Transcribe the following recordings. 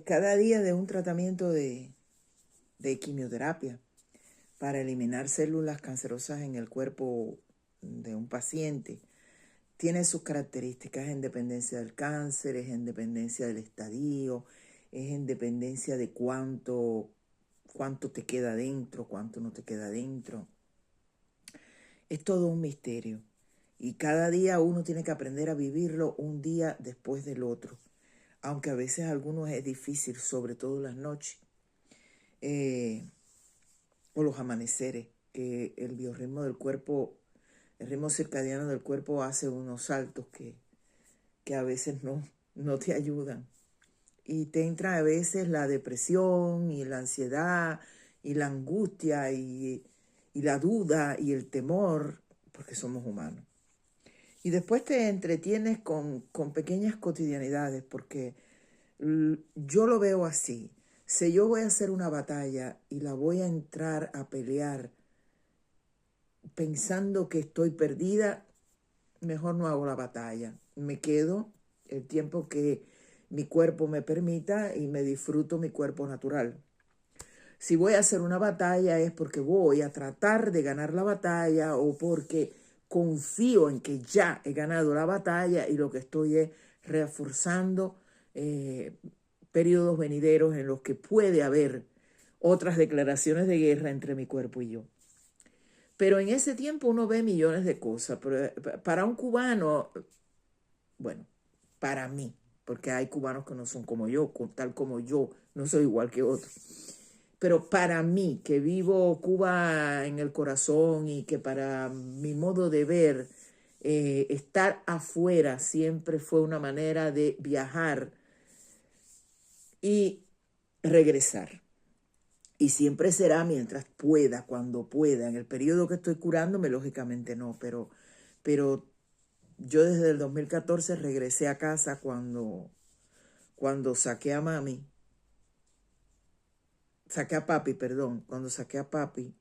Cada día de un tratamiento de quimioterapia para eliminar células cancerosas en el cuerpo de un paciente tiene sus características en dependencia del cáncer, es en dependencia del estadio, es en dependencia de cuánto te queda dentro, cuánto no te queda dentro. Es todo un misterio y cada día uno tiene que aprender a vivirlo un día después del otro, aunque a veces a algunos es difícil, sobre todo las noches o los amaneceres, que el biorritmo del cuerpo, el ritmo circadiano del cuerpo hace unos saltos que a veces no te ayudan. Y te entra a veces la depresión y la ansiedad y la angustia y la duda y el temor, porque somos humanos. Y después te entretienes con pequeñas cotidianidades, porque yo lo veo así. Si yo voy a hacer una batalla y la voy a entrar a pelear pensando que estoy perdida, mejor no hago la batalla. Me quedo el tiempo que mi cuerpo me permita y me disfruto mi cuerpo natural. Si voy a hacer una batalla es porque voy a tratar de ganar la batalla o porque confío en que ya he ganado la batalla y lo que estoy es reforzando periodos venideros en los que puede haber otras declaraciones de guerra entre mi cuerpo y yo. Pero en ese tiempo uno ve millones de cosas. Pero para un cubano, bueno, para mí, porque hay cubanos que no son como yo, tal como yo, no soy igual que otros. Pero para mí, que vivo Cuba en el corazón y que para mi modo de ver, estar afuera siempre fue una manera de viajar y regresar. Y siempre será mientras pueda, cuando pueda. En el periodo que estoy curándome, lógicamente no, pero yo desde el 2014 regresé a casa cuando saqué a mami, saqué a papi, perdón, cuando saqué a papi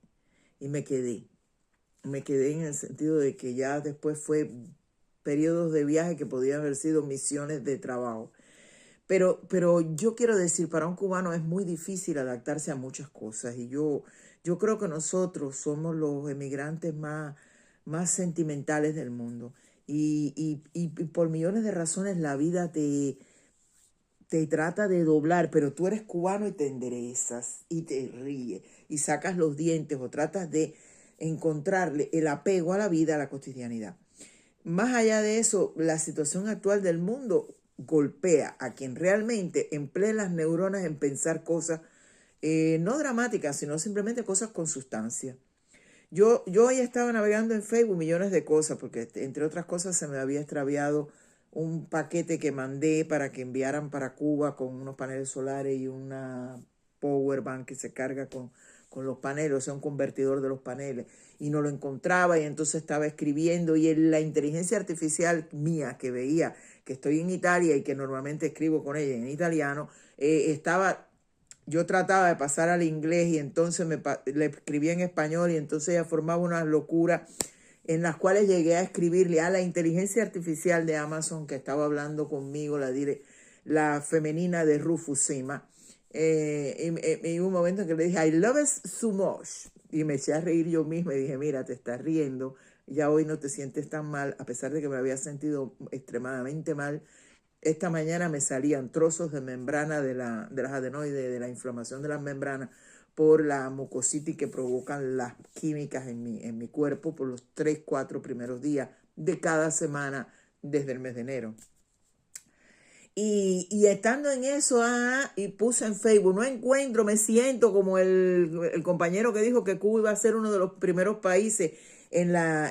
y me quedé. Me quedé en el sentido de que ya después fue periodos de viaje que podían haber sido misiones de trabajo. Pero yo quiero decir, para un cubano es muy difícil adaptarse a muchas cosas y yo creo que nosotros somos los emigrantes más sentimentales del mundo y por millones de razones la vida te trata de doblar, pero tú eres cubano y te enderezas y te ríes y sacas los dientes o tratas de encontrarle el apego a la vida, a la cotidianidad. Más allá de eso, la situación actual del mundo golpea a quien realmente emplea las neuronas en pensar cosas no dramáticas, sino simplemente cosas con sustancia. Yo hoy estaba navegando en Facebook millones de cosas, porque entre otras cosas se me había extraviado un paquete que mandé para que enviaran para Cuba con unos paneles solares y una power bank que se carga con los paneles, o sea, un convertidor de los paneles, y no lo encontraba y entonces estaba escribiendo y la inteligencia artificial mía que veía que estoy en Italia y que normalmente escribo con ella en italiano, yo trataba de pasar al inglés y entonces le escribía en español y entonces ella formaba unas locuras en las cuales llegué a escribirle a la inteligencia artificial de Amazon que estaba hablando conmigo, la femenina de Rufusima. Y hubo un momento en que le dije, I love it so much. Y me eché a reír yo misma y dije, mira, te estás riendo, ya hoy no te sientes tan mal, a pesar de que me había sentido extremadamente mal. Esta mañana me salían trozos de membrana de las adenoides, de la inflamación de las membranas, por la mucositis que provocan las químicas en mi cuerpo por los 3, 4 primeros días de cada semana desde el mes de enero. Y estando en eso, y puse en Facebook, no encuentro, me siento como el compañero que dijo que Cuba iba a ser uno de los primeros países en la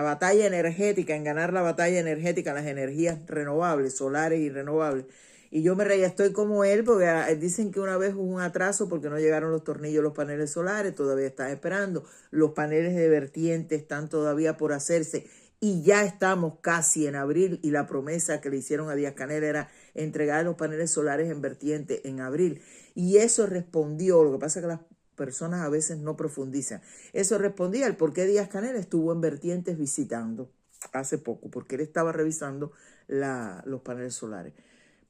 batalla energética, en ganar la batalla energética, las energías renovables, solares y renovables. Y yo me reía, estoy como él, porque dicen que una vez hubo un atraso porque no llegaron los tornillos de los paneles solares, todavía están esperando. Los paneles de vertiente están todavía por hacerse y ya estamos casi en abril y la promesa que le hicieron a Díaz-Canel era entregar los paneles solares en vertiente en abril. Y eso respondió, lo que pasa es que las personas a veces no profundizan, eso respondía al por qué Díaz-Canel estuvo en vertientes visitando hace poco, porque él estaba revisando los paneles solares.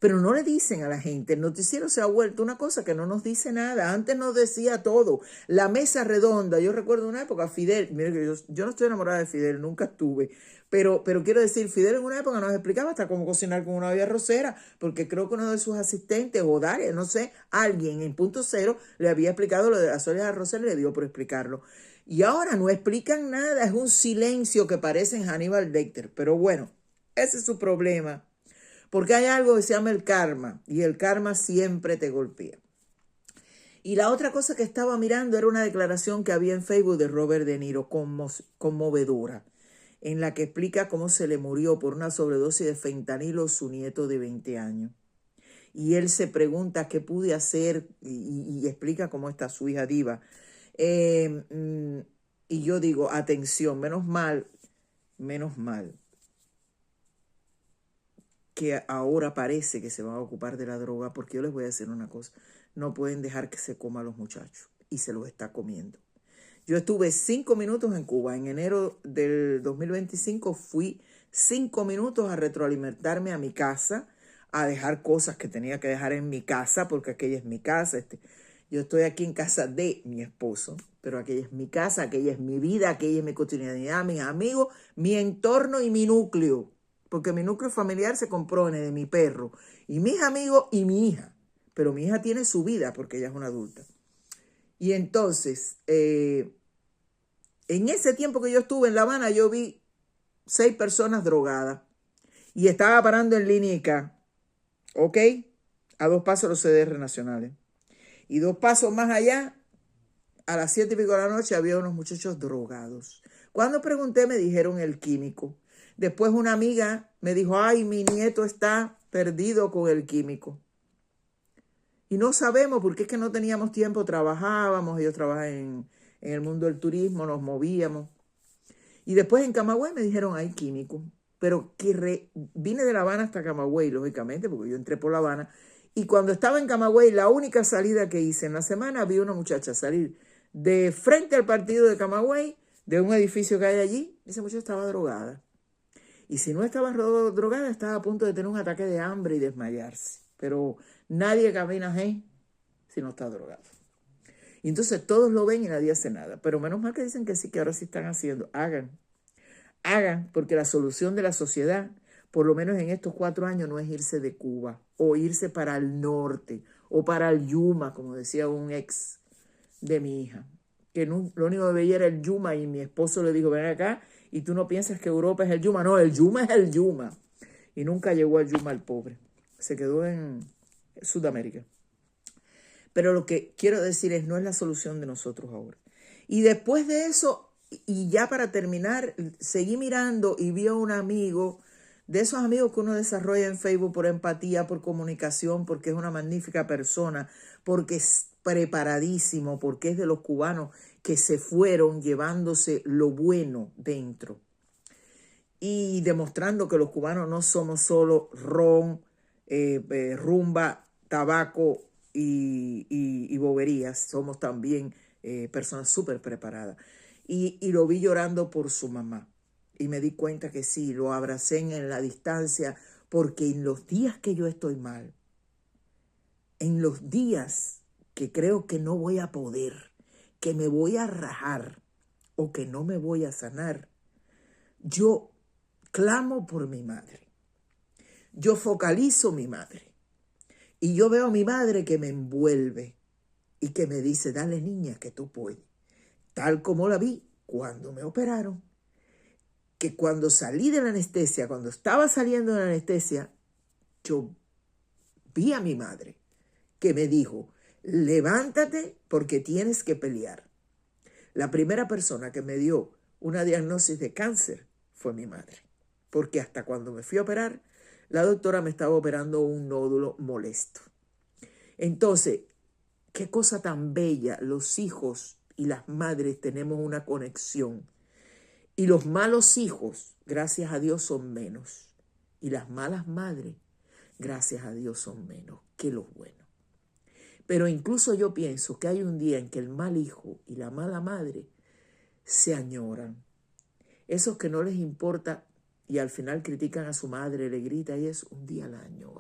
Pero no le dicen a la gente. El noticiero se ha vuelto una cosa que no nos dice nada. Antes nos decía todo. La mesa redonda. Yo recuerdo una época, Fidel, mire que yo no estoy enamorada de Fidel, nunca estuve. Pero quiero decir, Fidel en una época nos explicaba hasta cómo cocinar con una olla arrocera, porque creo que uno de sus asistentes, o Daria, no sé, alguien en Punto Cero le había explicado lo de las ollas arroceras y le dio por explicarlo. Y ahora no explican nada, es un silencio que parece en Hannibal Lecter. Pero bueno, ese es su problema. Porque hay algo que se llama el karma, y el karma siempre te golpea. Y la otra cosa que estaba mirando era una declaración que había en Facebook de Robert De Niro, conmovedora, en la que explica cómo se le murió por una sobredosis de fentanilo su nieto de 20 años. Y él se pregunta qué pude hacer y explica cómo está su hija Diva. Y yo digo, atención, menos mal que ahora parece que se van a ocupar de la droga, porque yo les voy a decir una cosa, no pueden dejar que se coma a los muchachos, y se los está comiendo. Yo estuve 5 minutos en Cuba, en enero del 2025 fui 5 minutos a retroalimentarme a mi casa, a dejar cosas que tenía que dejar en mi casa, porque aquella es mi casa, yo estoy aquí en casa de mi esposo, pero aquella es mi casa, aquella es mi vida, aquella es mi cotidianidad, mis amigos, mi entorno y mi núcleo. Porque mi núcleo familiar se compone de mi perro y mis amigos y mi hija. Pero mi hija tiene su vida porque ella es una adulta. Y entonces, en ese tiempo que yo estuve en La Habana, yo vi 6 personas drogadas. Y estaba parando en Línica, ¿ok? A 2 pasos los CDR nacionales. Y 2 pasos más allá, a las 7:00 de la noche, había unos muchachos drogados. Cuando pregunté, me dijeron el químico. Después una amiga me dijo, ay, mi nieto está perdido con el químico. Y no sabemos porque es que no teníamos tiempo, trabajábamos, ellos trabajan en el mundo del turismo, nos movíamos. Y después en Camagüey me dijeron, hay químico. Pero vine de La Habana hasta Camagüey, lógicamente, porque yo entré por La Habana. Y cuando estaba en Camagüey, la única salida que hice en la semana, vi una muchacha salir de frente al partido de Camagüey, de un edificio que hay allí. Esa muchacha estaba drogada. Y si no estaba drogada, estaba a punto de tener un ataque de hambre y desmayarse. Pero nadie camina si no está drogado. Y entonces todos lo ven y nadie hace nada. Pero menos mal que dicen que sí, que ahora sí están haciendo. Hagan, porque la solución de la sociedad, por lo menos en estos 4 años, no es irse de Cuba o irse para el norte o para el Yuma, como decía un ex de mi hija. Que no, lo único que veía era el Yuma y mi esposo le dijo, ven acá. Y tú no piensas que Europa es el Yuma. No, el Yuma es el Yuma. Y nunca llegó al Yuma el pobre. Se quedó en Sudamérica. Pero lo que quiero decir es, no es la solución de nosotros ahora. Y después de eso, y ya para terminar, seguí mirando y vi a un amigo, de esos amigos que uno desarrolla en Facebook por empatía, por comunicación, porque es una magnífica persona, porque es preparadísimo, porque es de los cubanos que se fueron llevándose lo bueno dentro y demostrando que los cubanos no somos solo ron, rumba, tabaco y boberías, somos también personas súper preparadas. Y lo vi llorando por su mamá y me di cuenta que sí, lo abracé en la distancia, porque en los días que yo estoy mal, en los días que creo que no voy a poder, que me voy a rajar o que no me voy a sanar, yo clamo por mi madre. Yo focalizo mi madre. Y yo veo a mi madre que me envuelve y que me dice, dale niña que tú puedes. Tal como la vi cuando me operaron. Que cuando salí de la anestesia, cuando estaba saliendo de la anestesia, yo vi a mi madre que me dijo, levántate porque tienes que pelear. La primera persona que me dio una diagnosis de cáncer fue mi madre. Porque hasta cuando me fui a operar, la doctora me estaba operando un nódulo molesto. Entonces, qué cosa tan bella, los hijos y las madres tenemos una conexión. Y los malos hijos, gracias a Dios, son menos. Y las malas madres, gracias a Dios, son menos que los buenos. Pero incluso yo pienso que hay un día en que el mal hijo y la mala madre se añoran. Esos que no les importa y al final critican a su madre, le grita y es un día la añora.